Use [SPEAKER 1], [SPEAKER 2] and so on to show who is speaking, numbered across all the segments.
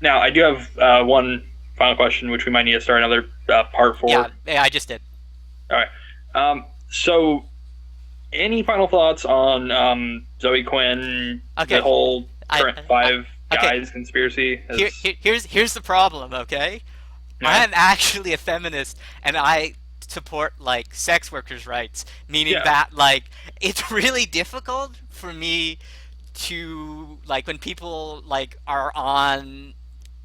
[SPEAKER 1] Now, I do have one final question, which we might need to start another part
[SPEAKER 2] Yeah,
[SPEAKER 1] for.
[SPEAKER 2] yeah, I just did.
[SPEAKER 1] All right. So, any final thoughts on Zoe Quinn, the
[SPEAKER 2] Okay,
[SPEAKER 1] whole
[SPEAKER 2] I,
[SPEAKER 1] current
[SPEAKER 2] I
[SPEAKER 1] five
[SPEAKER 2] okay.
[SPEAKER 1] guys conspiracy?
[SPEAKER 2] Here's the problem. Okay,
[SPEAKER 1] Yeah,
[SPEAKER 2] I'm actually a feminist, and I support like sex workers' rights, meaning
[SPEAKER 1] yeah,
[SPEAKER 2] that like it's really difficult for me to like when people like are on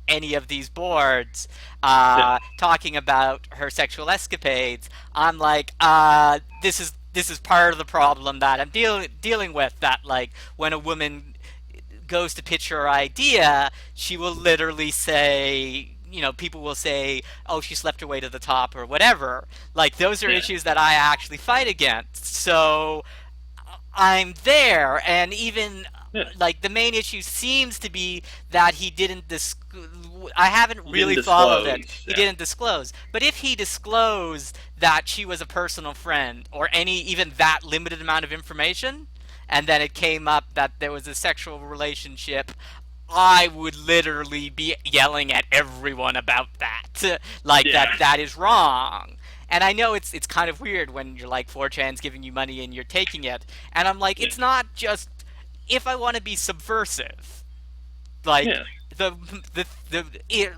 [SPEAKER 2] any of these boards
[SPEAKER 1] yeah,
[SPEAKER 2] talking about her sexual escapades. I'm like, this is part of the problem that I'm dealing with. That like when a woman goes to pitch her idea, she will literally say, people will say, oh, she slept her way to the top or whatever. Like, those are
[SPEAKER 1] yeah,
[SPEAKER 2] issues that I actually fight against. So I'm there, and even
[SPEAKER 1] yeah.
[SPEAKER 2] like the main issue seems to be that he didn't I haven't
[SPEAKER 1] You didn't
[SPEAKER 2] really followed it.
[SPEAKER 1] disclose.
[SPEAKER 2] He
[SPEAKER 1] Yeah,
[SPEAKER 2] didn't disclose. But if he disclosed that she was a personal friend or any even that limited amount of information, and then it came up that there was a sexual relationship, I would literally be yelling at everyone about that. Like
[SPEAKER 1] yeah,
[SPEAKER 2] that is wrong. And I know it's kind of weird when you're like 4chan's giving you money and you're taking it. And I'm like,
[SPEAKER 1] yeah,
[SPEAKER 2] it's not just if I want to be subversive. Like
[SPEAKER 1] yeah.
[SPEAKER 2] the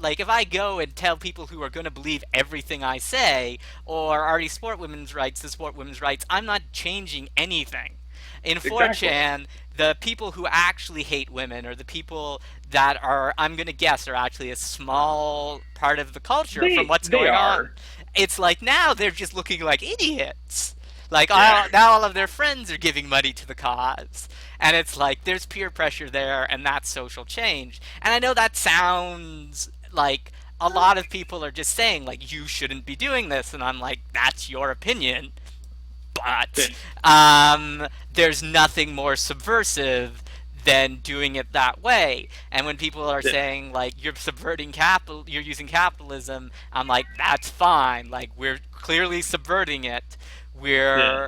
[SPEAKER 2] like if I go and tell people who are going to believe everything I say or already support women's rights to support women's rights, I'm not changing anything. In
[SPEAKER 1] Exactly.
[SPEAKER 2] 4chan, the people who actually hate women or the people that are, I'm going to guess, are actually a small part of the culture from what's
[SPEAKER 1] They
[SPEAKER 2] going on.
[SPEAKER 1] are.
[SPEAKER 2] It's like now they're just looking like idiots. Like
[SPEAKER 1] Yeah,
[SPEAKER 2] now all of their friends are giving money to the cause. And it's like there's peer pressure there and that's social change. And I know that sounds like a lot of people are just saying like you shouldn't be doing this and I'm like that's your opinion
[SPEAKER 1] yeah,
[SPEAKER 2] but there's nothing more subversive than doing it that way. And when people are
[SPEAKER 1] yeah,
[SPEAKER 2] saying like you're subverting capital, you're using capitalism, I'm like that's fine. Like we're clearly subverting it.
[SPEAKER 1] yeah,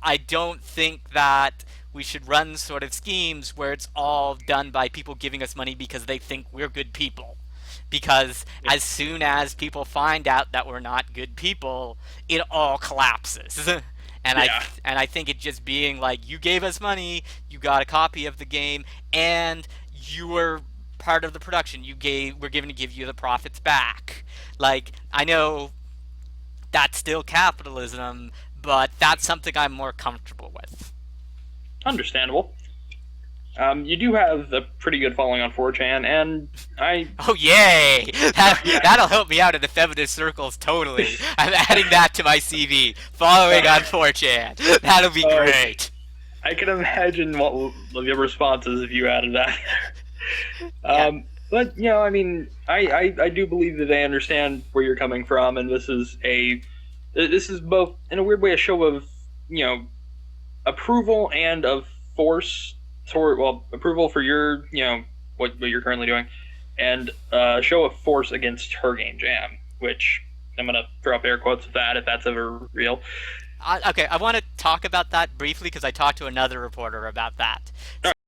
[SPEAKER 2] I don't think that we should run sort of schemes where it's all done by people giving us money because they think we're good people. Because
[SPEAKER 1] yeah,
[SPEAKER 2] as soon as people find out that we're not good people, it all collapses.
[SPEAKER 1] yeah.
[SPEAKER 2] And I think it just being like you gave us money, you got a copy of the game, and you were part of the production. We're given to give you the profits back. Like I know that's still capitalism, but that's something I'm more comfortable with.
[SPEAKER 1] Understandable. You do have a pretty good following on 4chan, and I,
[SPEAKER 2] Oh yay!
[SPEAKER 1] yeah,
[SPEAKER 2] That'll help me out in the feminist circles totally. I'm adding that to my CV. Following on 4chan. That'll be
[SPEAKER 1] uh,
[SPEAKER 2] great.
[SPEAKER 1] I can imagine what your responses if you added that.
[SPEAKER 2] Yeah.
[SPEAKER 1] But I mean, I do believe that they understand where you're coming from, and this is both in a weird way a show of you know approval and of force toward approval for your what you're currently doing, and a show of force against her game jam, which I'm gonna throw up air quotes with that if that's ever real.
[SPEAKER 2] Okay, I want to talk about that briefly because I talked to another reporter about that.